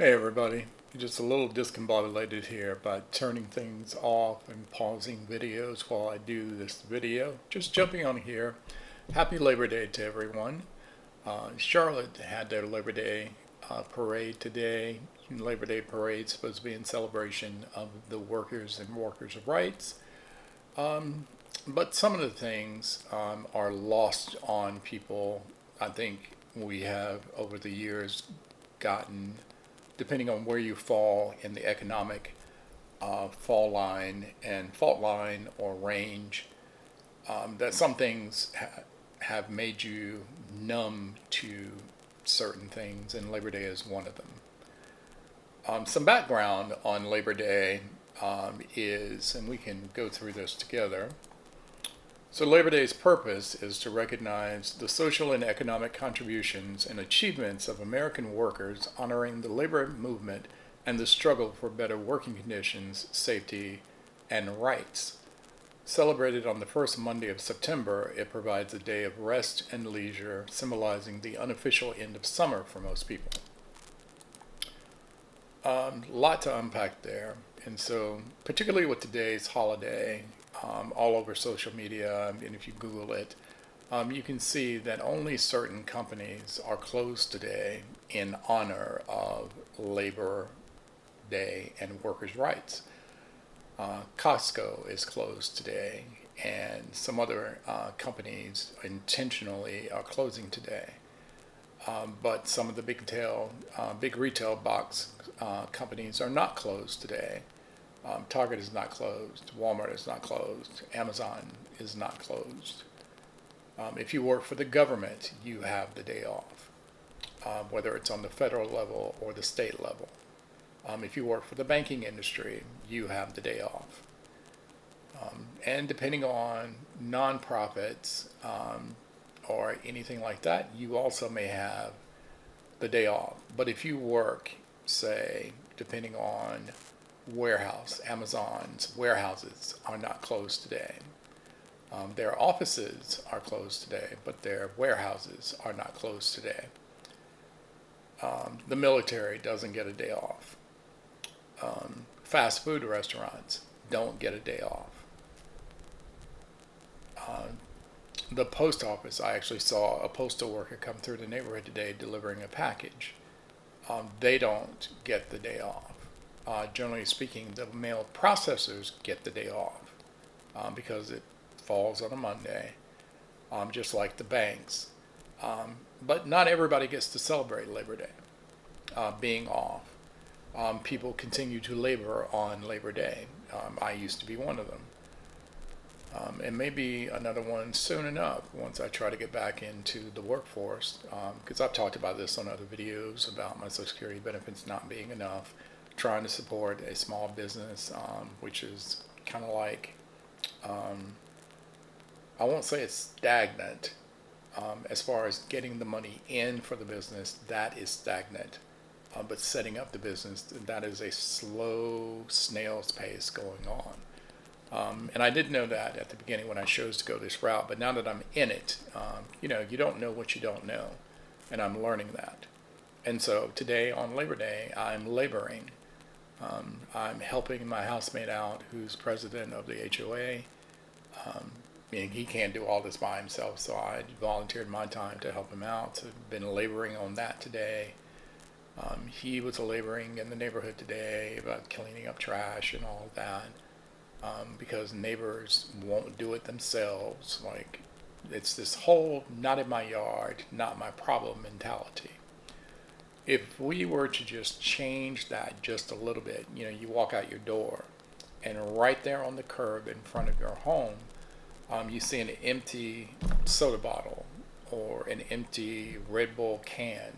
Hey everybody, just a little discombobulated here by turning things off and pausing videos while I do this video. Just jumping on here. Happy Labor Day to everyone. Charlotte had their Labor Day parade today. Labor Day parade is supposed to be in celebration of the workers and workers' rights. Um, but some of the things are lost on people. I think we have over the years gotten, depending on where you fall in the economic fall line and fault line or range, that some things have made you numb to certain things, and Labor Day is one of them. Some background on Labor Day is, and we can go through this together. So, Labor Day's purpose is to recognize the social and economic contributions and achievements of American workers, honoring the labor movement and the struggle for better working conditions, safety, and rights. Celebrated on the first Monday of September, it provides a day of rest and leisure, symbolizing the unofficial end of summer for most people. Lot to unpack there. And so, particularly with today's holiday, all over social media, and if you Google it, you can see that only certain companies are closed today in honor of Labor Day and workers' rights. Costco is closed today, and some other companies intentionally are closing today. But some of the big retail box companies are not closed today. Target is not closed. Walmart is not closed. Amazon is not closed. If you work for the government, you have the day off, whether it's on the federal level or the state level. If you work for the banking industry, you have the day off. And depending on nonprofits or anything like that, you also may have the day off. But if you work, say, depending on Amazon's warehouses are not closed today. Their offices are closed today, but their warehouses are not closed today. The military doesn't get a day off. Fast food restaurants don't get a day off. Uh, the post office, I actually saw a postal worker come through the neighborhood today delivering a package. They don't get the day off. Generally speaking, the mail processors get the day off because it falls on a Monday, just like the banks. But not everybody gets to celebrate Labor Day being off. People continue to labor on Labor Day. I used to be one of them. And maybe another one soon enough once I try to get back into the workforce, because I've talked about this on other videos about my Social Security benefits not being enough, trying to support a small business, which is kind of like, I won't say it's stagnant. As far as getting the money in for the business, that is stagnant. But setting up the business, that is a slow snail's pace going on. And I didn't know that at the beginning when I chose to go this route, but now that I'm in it, you don't know what you don't know, and I'm learning that. And so today on Labor Day, I'm laboring. I'm helping my housemate out, who's president of the HOA. Meaning he can't do all this by himself, so I volunteered my time to help him out. So I've been laboring on that today. He was laboring in the neighborhood today about cleaning up trash and all of that. Because neighbors won't do it themselves. Like, it's this whole not in my yard, not my problem mentality. If we were to just change that just a little bit, you walk out your door, and right there on the curb in front of your home, you see an empty soda bottle or an empty Red Bull can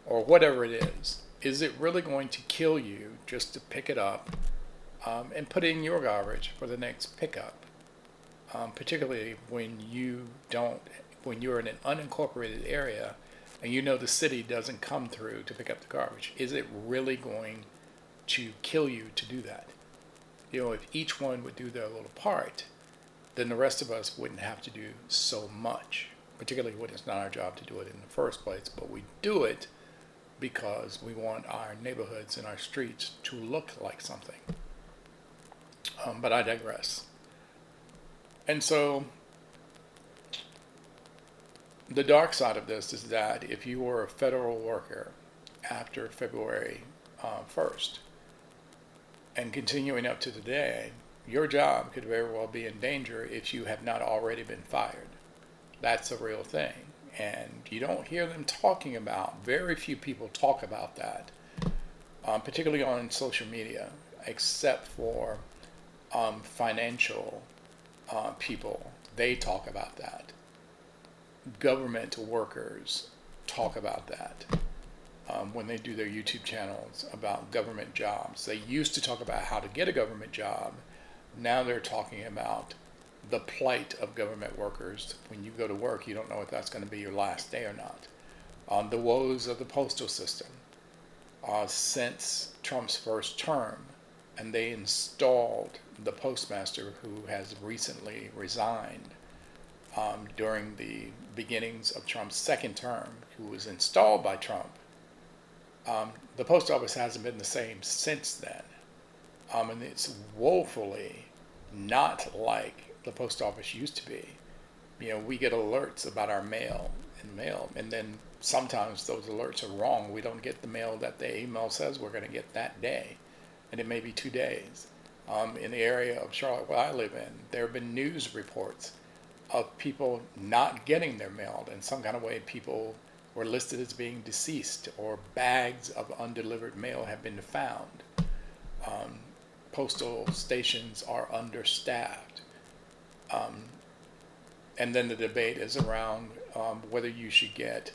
or whatever it is. Is it really going to kill you just to pick it up and put it in your garbage for the next pickup, particularly when when you're in an unincorporated area and the city doesn't come through to pick up the garbage? Is it really going to kill you to do that? If each one would do their little part, then the rest of us wouldn't have to do so much, particularly when it's not our job to do it in the first place, but we do it because we want our neighborhoods and our streets to look like something. But I digress. And so the dark side of this is that if you were a federal worker after February 1st and continuing up to today, your job could very well be in danger if you have not already been fired. That's a real thing. And you don't hear them talking about, very few people talk about that, particularly on social media, except for financial people. They talk about that. Government workers talk about that when they do their YouTube channels about government jobs. They used to talk about how to get a government job. Now they're talking about the plight of government workers. When you go to work, you don't know if that's going to be your last day or not. The woes of the postal system. Since Trump's first term, and they installed the postmaster who has recently resigned during the beginnings of Trump's second term, who was installed by Trump. The post office hasn't been the same since then. And it's woefully not like the post office used to be. You know, we get alerts about our mail, and then sometimes those alerts are wrong. We don't get the mail that the email says we're going to get that day, and it may be 2 days. In the area of Charlotte where I live in, there have been news reports of people not getting their mail. In some kind of way, people were listed as being deceased, or bags of undelivered mail have been found. Postal stations are understaffed. And then the debate is around whether you should get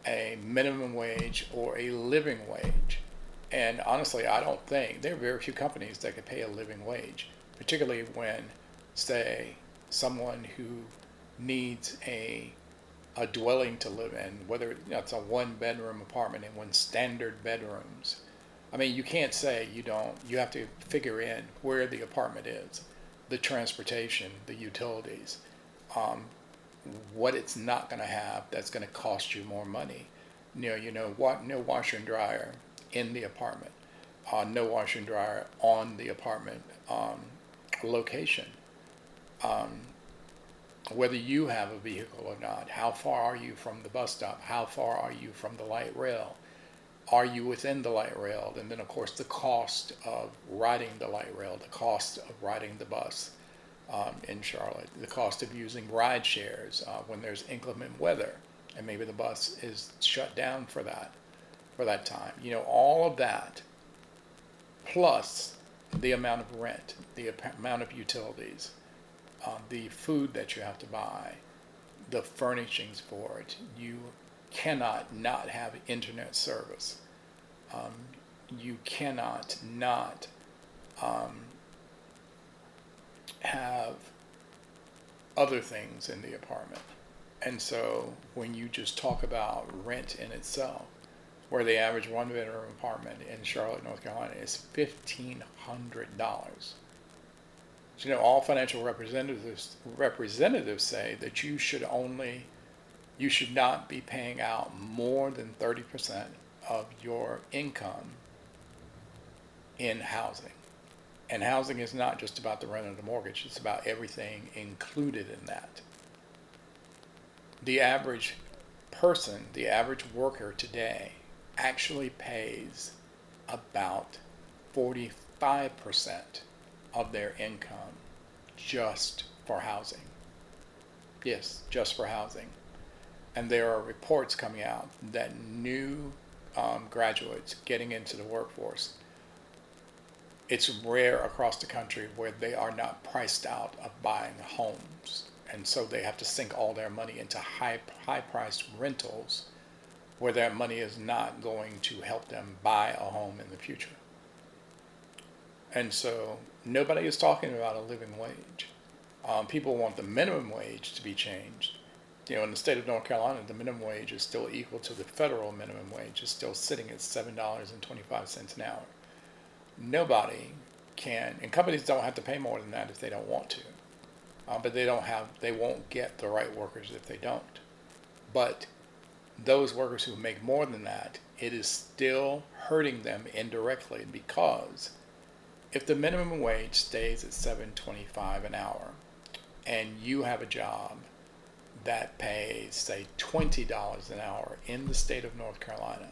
a minimum wage or a living wage. And honestly, I don't think there are very few companies that could pay a living wage, particularly when, say, someone who needs a dwelling to live in, whether it's a 1-bedroom apartment in one standard bedrooms. I mean, you can't say you don't. You have to figure in where the apartment is, the transportation, the utilities, what it's not going to have that's going to cost you more money. What? No washer and dryer in the apartment, no washer and dryer on the apartment location. Whether you have a vehicle or not, how far are you from the bus stop? How far are you from the light rail? Are you within the light rail? And then, of course, the cost of riding the light rail, the cost of riding the bus in Charlotte, the cost of using ride shares when there's inclement weather and maybe the bus is shut down for that time. All of that, plus the amount of rent, the amount of utilities, the food that you have to buy, the furnishings for it. You cannot not have internet service. You cannot not have other things in the apartment. And so when you just talk about rent in itself, where the average 1-bedroom apartment in Charlotte, North Carolina is $1,500. All financial representatives say that you should not be paying out more than 30% of your income in housing. And housing is not just about the rent and the mortgage, it's about everything included in that. The average person, the average worker today actually pays about 45% of their income just for housing. Yes, just for housing. And there are reports coming out that new graduates getting into the workforce, it's rare across the country where they are not priced out of buying homes. And so they have to sink all their money into high-priced rentals where that money is not going to help them buy a home in the future. And so nobody is talking about a living wage. People want the minimum wage to be changed. In the state of North Carolina, the minimum wage is still equal to the federal minimum wage. It's still sitting at $7.25 an hour. Nobody can, and companies don't have to pay more than that if they don't want to. But they won't get the right workers if they don't. But those workers who make more than that, it is still hurting them indirectly, because if the minimum wage stays at $7.25 an hour and you have a job that pays, say, $20 an hour in the state of North Carolina,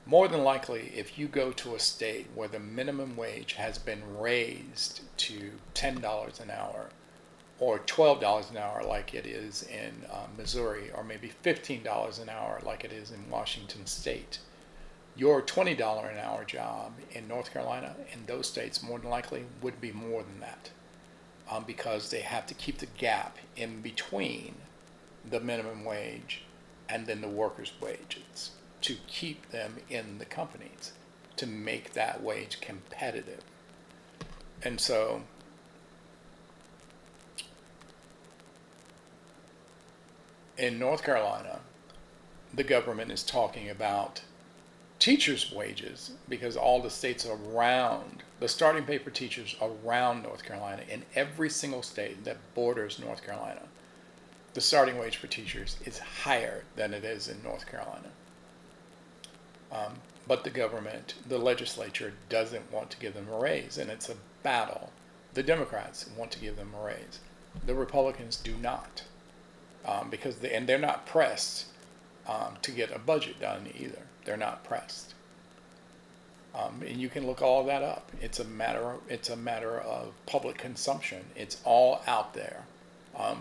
more than likely, if you go to a state where the minimum wage has been raised to $10 an hour or $12 an hour like it is in Missouri, or maybe $15 an hour like it is in Washington State, your $20 an hour job in North Carolina, in those states, more than likely would be more than that, because they have to keep the gap in between the minimum wage and then the workers' wages to keep them in the companies, to make that wage competitive. And so in North Carolina, the government is talking about teachers' wages, because all the states around, the starting pay for teachers around North Carolina, in every single state that borders North Carolina, the starting wage for teachers is higher than it is in North Carolina. But the government, the legislature, doesn't want to give them a raise, and it's a battle. The Democrats want to give them a raise. The Republicans do not, because they're not pressed to get a budget done either. They're not pressed, and you can look all of that up. It's a matter of public consumption. It's all out there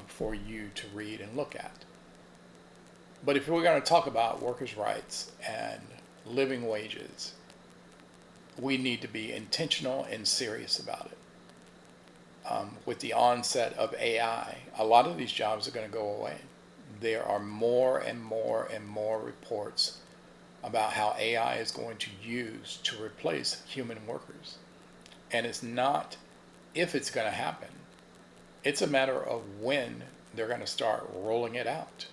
for you to read and look at. But if we're going to talk about workers' rights and living wages, we need to be intentional and serious about it. With the onset of AI, a lot of these jobs are going to go away. There are more and more and more reports about how AI is going to use to replace human workers. And it's not if it's going to happen, it's a matter of when they're going to start rolling it out.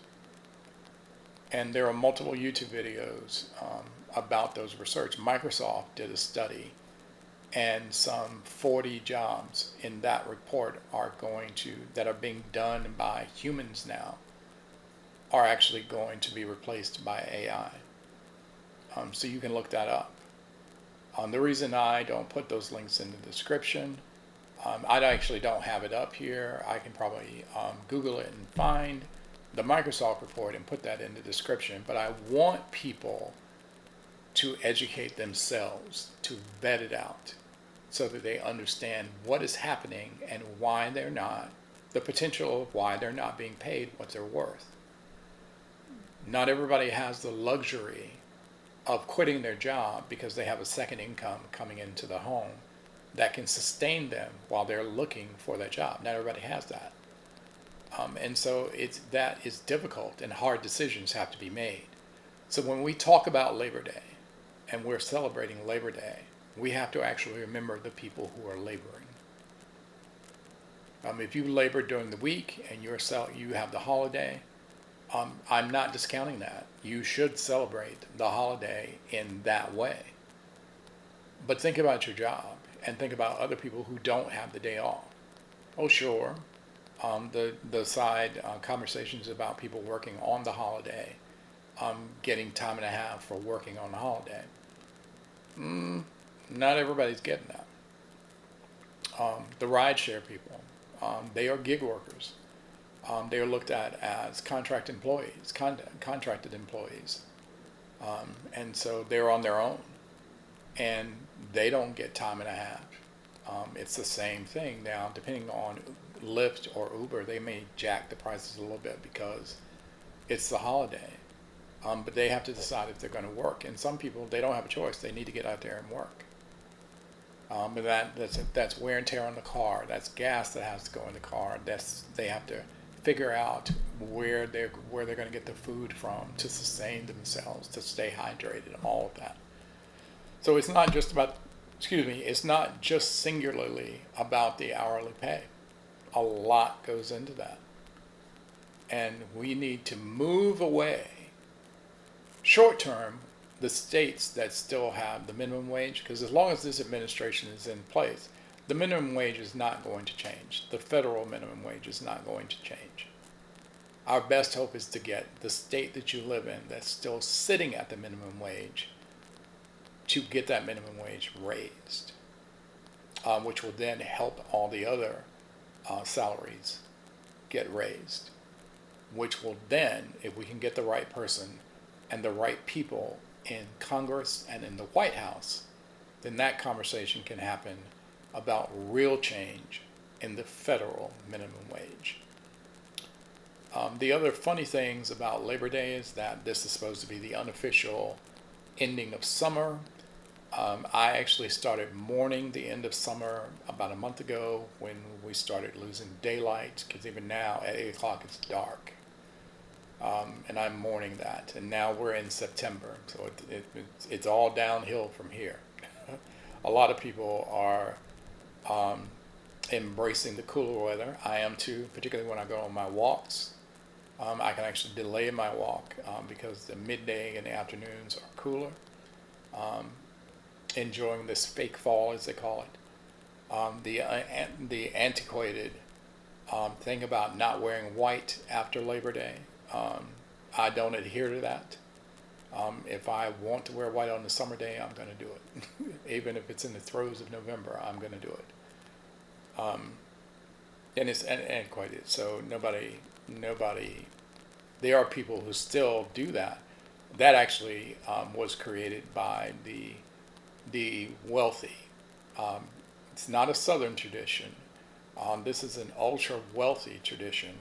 And there are multiple YouTube videos about those research. Microsoft did a study, and some 40 jobs in that report that are being done by humans now are actually going to be replaced by AI. So you can look that up. The reason I don't put those links in the description, I actually don't have it up here. I can probably Google it and find the Microsoft report and put that in the description. But I want people to educate themselves, to vet it out, so that they understand what is happening and why they're not, the potential of why they're not being paid what they're worth. Not everybody has the luxury of quitting their job because they have a second income coming into the home that can sustain them while they're looking for that job. Not everybody has that. And so that is difficult, and hard decisions have to be made. So when we talk about Labor Day and we're celebrating Labor Day, we have to actually remember the people who are laboring. If you labor during the week and you have the holiday, I'm not discounting that. You should celebrate the holiday in that way. But think about your job and think about other people who don't have the day off. Oh, sure. The side conversations about people working on the holiday, getting time and a half for working on the holiday. Not everybody's getting that. The rideshare people, they are gig workers. They are looked at as contracted employees, and so they're on their own, and they don't get time and a half. It's the same thing now. Depending on Lyft or Uber, they may jack the prices a little bit because it's the holiday, but they have to decide if they're going to work. And some people, they don't have a choice; they need to get out there and work. But that's wear and tear on the car. That's gas that has to go in the car. They have to figure out where they're going to get the food from to sustain themselves, to stay hydrated, all of that. So it's not just about, it's not just singularly about the hourly pay. A lot goes into that. And we need to move away. Short term, the states that still have the minimum wage, because as long as this administration is in place, the minimum wage is not going to change. The federal minimum wage is not going to change. our best hope is to get the state that you live in that's still sitting at the minimum wage to get that minimum wage raised, which will then help all the other salaries get raised, which will then, if we can get the right person and the right people in Congress and in the White House, then that conversation can happen about real change in the federal minimum wage. The other funny things about Labor Day is that this is supposed to be the unofficial ending of summer. I actually started mourning the end of summer about a month ago when we started losing daylight, because even now at 8 o'clock it's dark. And I'm mourning that. And now we're in September, so it's all downhill from here. A lot of people are embracing the cooler weather. I am too, particularly when I go on my walks. I can actually delay my walk because the midday and the afternoons are cooler. Enjoying this fake fall, as they call it. The antiquated thing about not wearing white after Labor Day, I don't adhere to that. If I want to wear white on the summer day, I'm going to do it. Even if it's in the throes of November, I'm going to do it. And it's antiquated, so nobody. There are people who still do that. That actually was created by the wealthy. It's not a Southern tradition. This is an ultra wealthy tradition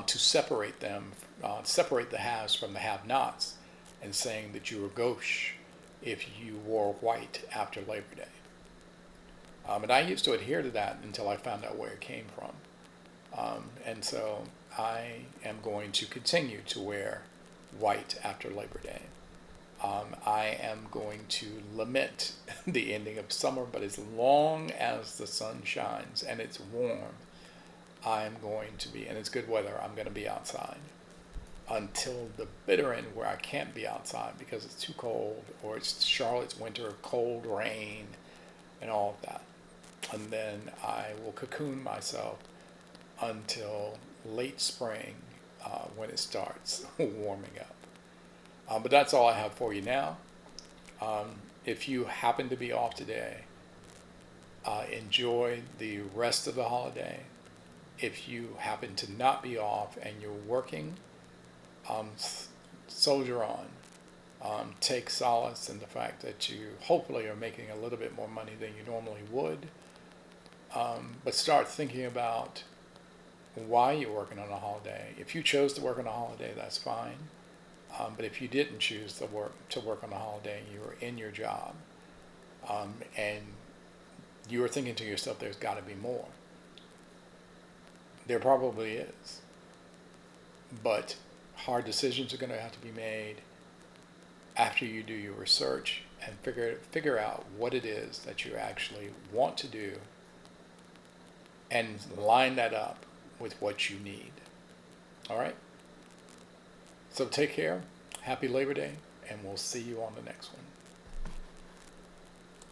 to separate them, separate the haves from the have-nots, and saying that you were gauche if you wore white after Labor Day. And I used to adhere to that until I found out where it came from. And so I am going to continue to wear white after Labor Day. I am going to lament the ending of summer, but as long as the sun shines and it's warm, I'm going to be, and it's good weather, I'm going to be outside until the bitter end where I can't be outside because it's too cold, or it's Charlotte's winter, cold rain, and all of that. And then I will cocoon myself until late spring when it starts warming up. But that's all I have for you now. If you happen to be off today, enjoy the rest of the holiday. If you happen to not be off and you're working, soldier on. Take solace in the fact that you hopefully are making a little bit more money than you normally would. But start thinking about why you're working on a holiday. If you chose to work on a holiday, that's fine. But if you didn't choose to work on a holiday, you were in your job, and you were thinking to yourself, there's got to be more. There probably is. But hard decisions are going to have to be made after you do your research and figure out what it is that you actually want to do, and line that up with what you need. All right? So take care. Happy Labor Day, and we'll see you on the next one.